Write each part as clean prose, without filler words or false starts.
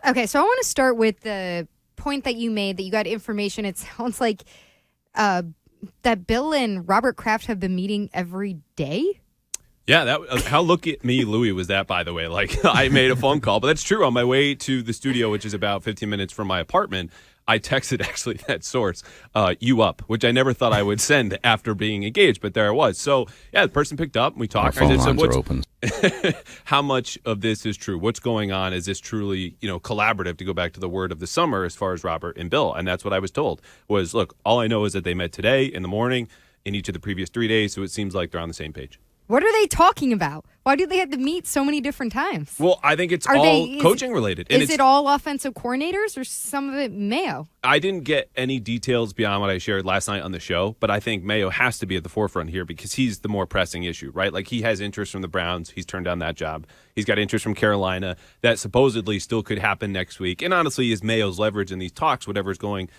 Okay, so I want to start with the point that you made that you got information. It sounds like that Bill and Robert Kraft have been meeting every day. Yeah, how look at me, Louie, was that, by the way? Like, I made a phone call, but that's true. On my way to the studio, which is about 15 minutes from my apartment, I texted actually that source, you up, which I never thought I would send after being engaged, but there I was. So, yeah, the person picked up, we talked. Our phone lines are open. How much of this is true? What's going on? Is this truly, collaborative, to go back to the word of the summer as far as Robert and Bill? And that's what I was told was, look, all I know is that they met today in the morning in each of the previous 3 days, so it seems like they're on the same page. What are they talking about? Why do they have to meet so many different times? Well, I think it's coaching related. And is it all offensive coordinators or some of it Mayo? I didn't get any details beyond what I shared last night on the show, but I think Mayo has to be at the forefront here because he's the more pressing issue, right? Like, he has interest from the Browns. He's turned down that job. He's got interest from Carolina that supposedly still could happen next week. And honestly, is Mayo's leverage in these talks, whatever's going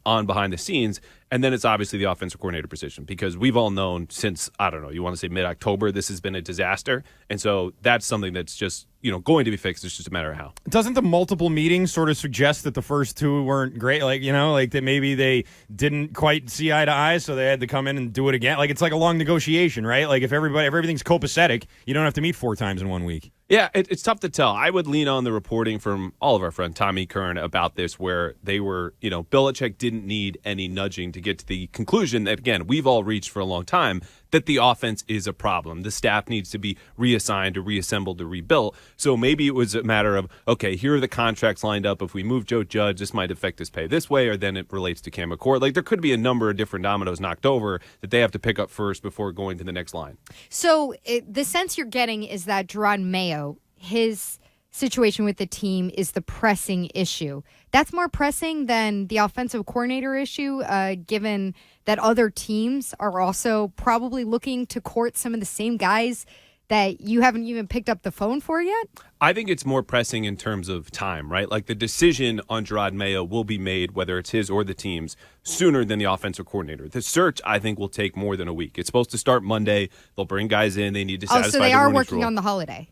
on behind the scenes. And then it's obviously the offensive coordinator position because we've all known since, I don't know, you want to say mid-October, this has been a disaster. And so that's something that's just, going to be fixed. It's just a matter of how. Doesn't the multiple meetings sort of suggest that the first two weren't great? Like that maybe they didn't quite see eye to eye, so they had to come in and do it again. Like, it's like a long negotiation, right? Like, if everything's copacetic, you don't have to meet 4 times in 1 week. Yeah, it's tough to tell. I would lean on the reporting from all of our friend E Curran about this, where they were, Belichick didn't need any nudging to get to the conclusion that, again, we've all reached for a long time, that the offense is a problem. The staff needs to be reassigned or reassembled or rebuilt. So maybe it was a matter of, okay, here are the contracts lined up. If we move Joe Judge, this might affect his pay this way, or then it relates to Cam McCord. Like, there could be a number of different dominoes knocked over that they have to pick up first before going to the next line. So the sense you're getting is that Jerod Meyo, his situation with the team is the pressing issue. That's more pressing than the offensive coordinator issue, given that other teams are also probably looking to court some of the same guys that you haven't even picked up the phone for yet? I think it's more pressing in terms of time, right? Like, the decision on Jerod Meyo will be made, whether it's his or the team's, sooner than the offensive coordinator. The search, I think, will take more than a week. It's supposed to start Monday. They'll bring guys in. They need to satisfy so they the are Rooney working rule. on the holiday.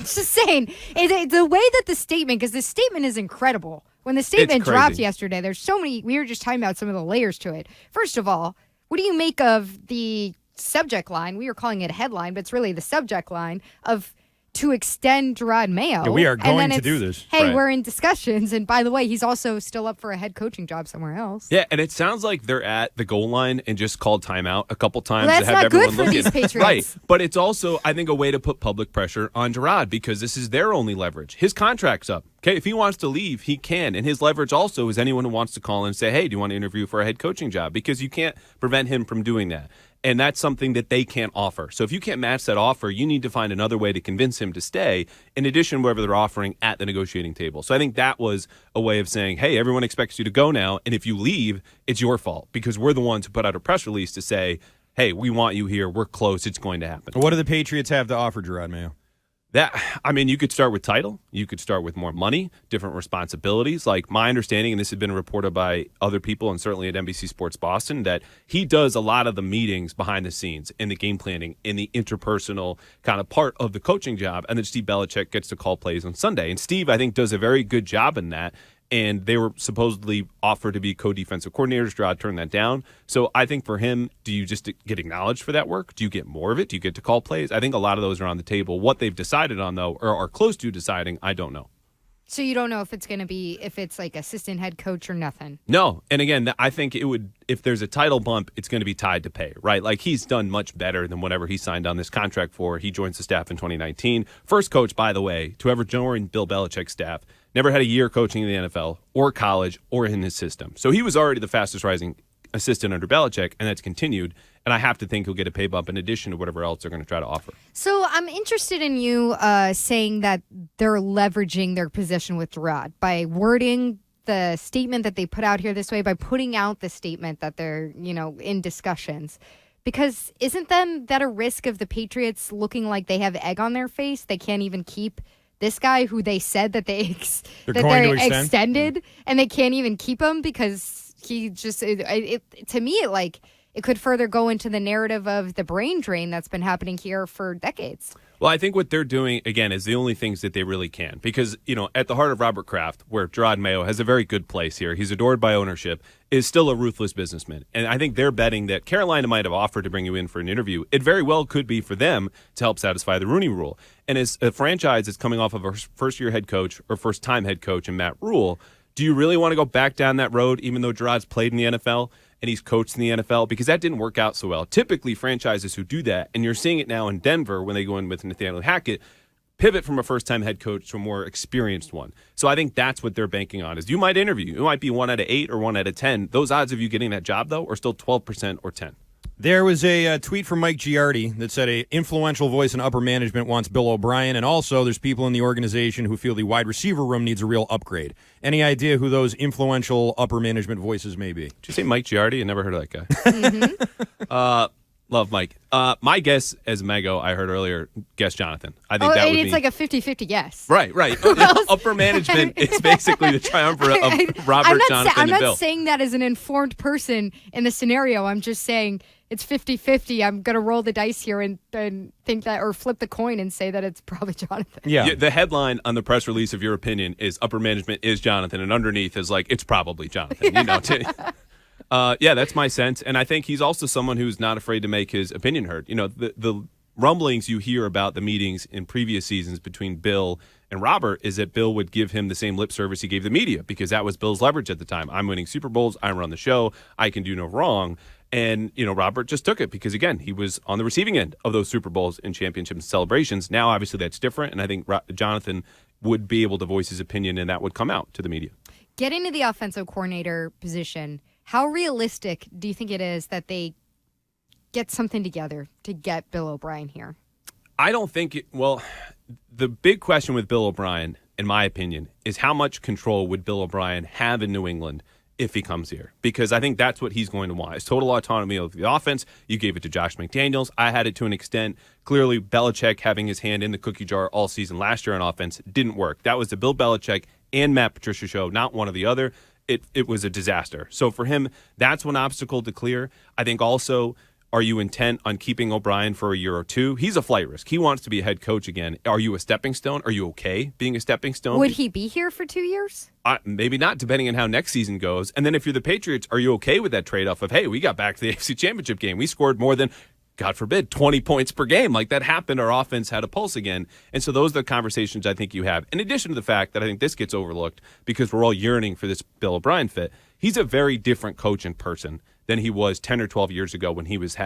Just saying, the way that the statement, because the statement is incredible. When the statement dropped yesterday, there's so many, we were just talking about some of the layers to it. First of all, what do you make of the subject line? We were calling it a headline, but it's really the subject line of to extend Jerod Meyo. Yeah, we are going to do this. Hey, right. We're in discussions. And by the way, he's also still up for a head coaching job somewhere else. Yeah, and it sounds like they're at the goal line and just called timeout a couple times Well, to that's have not everyone good for looking. these Patriots. Right, but it's also, I think, a way to put public pressure on Jerod because this is their only leverage. His contract's up. Okay, if he wants to leave, he can. And his leverage also is anyone who wants to call and say, hey, do you want to interview for a head coaching job? Because you can't prevent him from doing that. And that's something that they can't offer. So if you can't match that offer, you need to find another way to convince him to stay, in addition to whatever they're offering at the negotiating table. So I think that was a way of saying, hey, everyone expects you to go now, and if you leave, it's your fault because we're the ones who put out a press release to say, hey, we want you here, we're close, it's going to happen. What do the Patriots have to offer Jerod Meyo? You could start with title. You could start with more money, different responsibilities. Like, my understanding, and this has been reported by other people and certainly at NBC Sports Boston, that he does a lot of the meetings behind the scenes in the game planning, in the interpersonal kind of part of the coaching job. And then Steve Belichick gets to call plays on Sunday. And Steve, I think, does a very good job in that. And they were supposedly offered to be co-defensive coordinators. Jerod turned that down. So I think for him, do you just get acknowledged for that work? Do you get more of it? Do you get to call plays? I think a lot of those are on the table. What they've decided on, though, or are close to deciding, I don't know. So you don't know if it's going to be, if it's like assistant head coach or nothing? No. And again, I think it would, if there's a title bump, it's going to be tied to pay, right? Like, he's done much better than whatever he signed on this contract for. He joins the staff in 2019. First coach, by the way, to ever join Bill Belichick's staff. Never had a year coaching in the NFL or college or in his system. So he was already the fastest rising assistant under Belichick, and that's continued. And I have to think he'll get a pay bump in addition to whatever else they're going to try to offer. So I'm interested in you saying that they're leveraging their position with Jerod by wording the statement that they put out here this way, by putting out the statement that they're, in discussions. Because isn't then that a risk of the Patriots looking like they have egg on their face? They can't even keep this guy who they said that they're extended, and they can't even keep him because he just, to me, it could further go into the narrative of the brain drain that's been happening here for decades. Well, I think what they're doing, again, is the only things that they really can. Because, at the heart of Robert Kraft, where Jerod Meyo has a very good place here, he's adored by ownership, is still a ruthless businessman. And I think they're betting that Carolina might have offered to bring you in for an interview. It very well could be for them to help satisfy the Rooney Rule. And as a franchise that's coming off of a first-year head coach or first-time head coach in Matt Rule, do you really want to go back down that road, even though Jerod's played in the NFL and he's coached in the NFL? Because that didn't work out so well. Typically, franchises who do that, and you're seeing it now in Denver when they go in with Nathaniel Hackett, pivot from a first-time head coach to a more experienced one. So I think that's what they're banking on, is you might interview. You might be 1 out of 8 or 1 out of 10. Those odds of you getting that job, though, are still 12% or 10. There was a tweet from Mike Giardi that said a influential voice in upper management wants Bill O'Brien, and also there's people in the organization who feel the wide receiver room needs a real upgrade. Any idea who those influential upper management voices may be? Did you say Mike Giardi? I never heard of that guy. Love Mike. My guess as Mego, I heard earlier, guess Jonathan. I think that would it's be like a 50-50 guess. Right. Upper management is basically the triumvirate of Robert, Jonathan, I'm and Bill. not saying that as an informed person in the scenario. I'm just saying it's 50-50. I'm going to roll the dice here and think that, or flip the coin and say that it's probably Jonathan. Yeah. The headline on the press release of your opinion is upper management is Jonathan, and underneath is like, it's probably Jonathan. That's my sense. And I think he's also someone who's not afraid to make his opinion heard. The rumblings you hear about the meetings in previous seasons between Bill and Robert is that Bill would give him the same lip service he gave the media, because that was Bill's leverage at the time. I'm winning Super Bowls. I run the show. I can do no wrong. And, Robert just took it because, again, he was on the receiving end of those Super Bowls and championship celebrations. Now, obviously, that's different. And I think Jonathan would be able to voice his opinion, and that would come out to the media. Getting to the offensive coordinator position, how realistic do you think it is that they get something together to get Bill O'Brien here? I don't think the big question with Bill O'Brien, in my opinion, is how much control would Bill O'Brien have in New England if he comes here? Because I think that's what he's going to want. It's total autonomy of the offense. You gave it to Josh McDaniels. I had it to an extent. Clearly, Belichick having his hand in the cookie jar all season last year on offense didn't work. That was the Bill Belichick and Matt Patricia show, not one or the other. It was a disaster. So for him, that's one obstacle to clear. I think also, are you intent on keeping O'Brien for a year or two? He's a flight risk. He wants to be a head coach again. Are you a stepping stone? Are you okay being a stepping stone? Would he be here for 2 years? Maybe not, depending on how next season goes. And then if you're the Patriots, are you okay with that trade-off of, hey, we got back to the AFC Championship game. We scored more than, God forbid, 20 points per game. Like, that happened. Our offense had a pulse again. And so those are the conversations I think you have. In addition to the fact that I think this gets overlooked because we're all yearning for this Bill O'Brien fit, he's a very different coach in person than he was 10 or 12 years ago when he was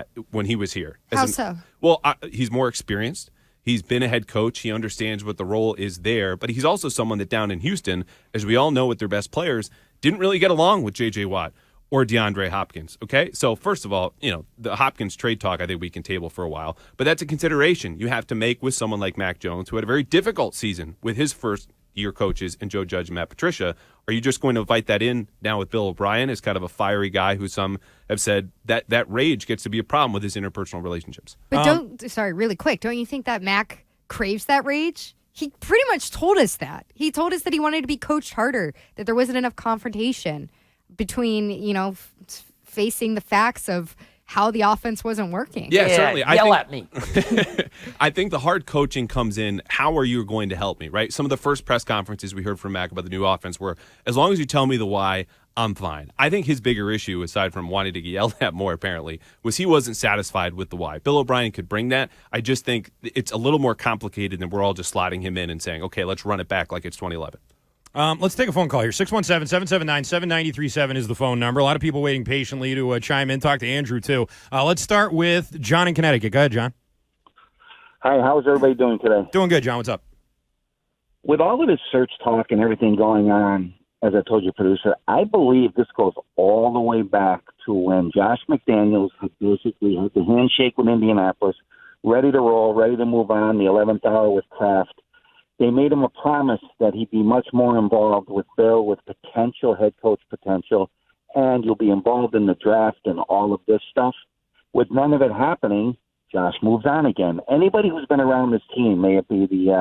here. How so? Well, he's more experienced. He's been a head coach. He understands what the role is there. But he's also someone that down in Houston, as we all know with their best players, didn't really get along with J.J. Watt or DeAndre Hopkins, okay? So first of all, the Hopkins trade talk I think we can table for a while, but that's a consideration you have to make with someone like Mac Jones, who had a very difficult season with his first-year coaches and Joe Judge and Matt Patricia. Are you just going to invite that in now with Bill O'Brien as kind of a fiery guy who some have said that rage gets to be a problem with his interpersonal relationships? But really quick, don't you think that Mac craves that rage? He pretty much told us that. He told us that he wanted to be coached harder, that there wasn't enough confrontation between, facing the facts of how the offense wasn't working. Yeah, certainly. Yell at me. I think the hard coaching comes in, how are you going to help me, right? Some of the first press conferences we heard from Mac about the new offense were, as long as you tell me the why, I'm fine. I think his bigger issue, aside from wanting to get yelled at more apparently, was he wasn't satisfied with the why. Bill O'Brien could bring that. I just think it's a little more complicated than we're all just slotting him in and saying, okay, let's run it back like it's 2011. Let's take a phone call here. 617-779-7937 is the phone number. A lot of people waiting patiently to chime in. Talk to Andrew, too. Let's start with John in Connecticut. Go ahead, John. Hi, how's everybody doing today? Doing good, John. What's up? With all of this search talk and everything going on, as I told you, producer, I believe this goes all the way back to when Josh McDaniels had basically had the handshake with Indianapolis, ready to roll, ready to move on, the 11th hour with Kraft. They made him a promise that he'd be much more involved with Bill, with potential head coach potential, and you'll be involved in the draft and all of this stuff. With none of it happening, Josh moves on again. Anybody who's been around this team, may it be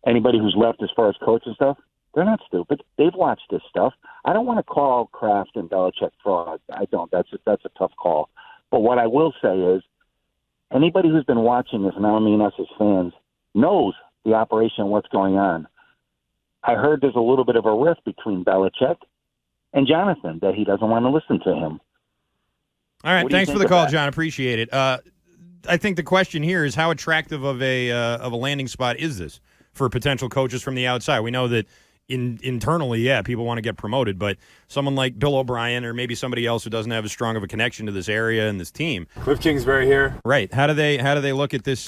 anybody who's left as far as coach and stuff, they're not stupid. They've watched this stuff. I don't want to call Kraft and Belichick fraud. I don't. That's a tough call. But what I will say is, anybody who's been watching this, and I don't mean us as fans, knows the operation and what's going on. I heard there's a little bit of a rift between Belichick and Jonathan, that he doesn't want to listen to him. All right, thanks for the of call, that? John. Appreciate it. I think the question here is how attractive of a landing spot is this for potential coaches from the outside? We know that internally, people want to get promoted, but someone like Bill O'Brien or maybe somebody else who doesn't have as strong of a connection to this area and this team. Kliff Kingsbury here. Right. How do they look at this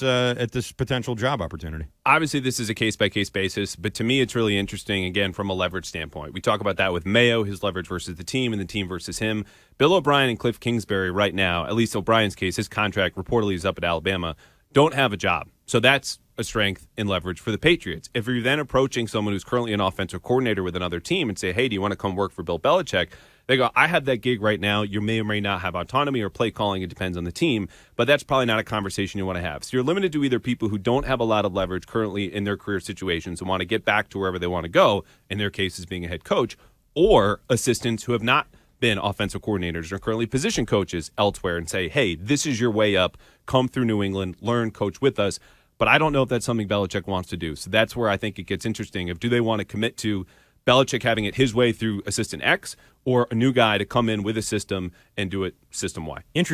potential job opportunity? Obviously, this is a case-by-case basis, but to me, it's really interesting, again, from a leverage standpoint. We talk about that with Mayo, his leverage versus the team, and the team versus him. Bill O'Brien and Kliff Kingsbury right now, at least O'Brien's case, his contract reportedly is up at Alabama, don't have a job. So that's a strength in leverage for the Patriots. If you're then approaching someone who's currently an offensive coordinator with another team and say, hey, do you want to come work for Bill Belichick? They go, I have that gig right now. You may or may not have autonomy or play calling. It depends on the team, but that's probably not a conversation you want to have. So you're limited to either people who don't have a lot of leverage currently in their career situations and want to get back to wherever they want to go, in their case is being a head coach, or assistants who have not been offensive coordinators or currently position coaches elsewhere and say, hey, this is your way up. Come through New England, learn, coach with us. But I don't know if that's something Belichick wants to do. So that's where I think it gets interesting. If do they want to commit to Belichick having it his way through assistant X, or a new guy to come in with a system and do it system Y? Interesting.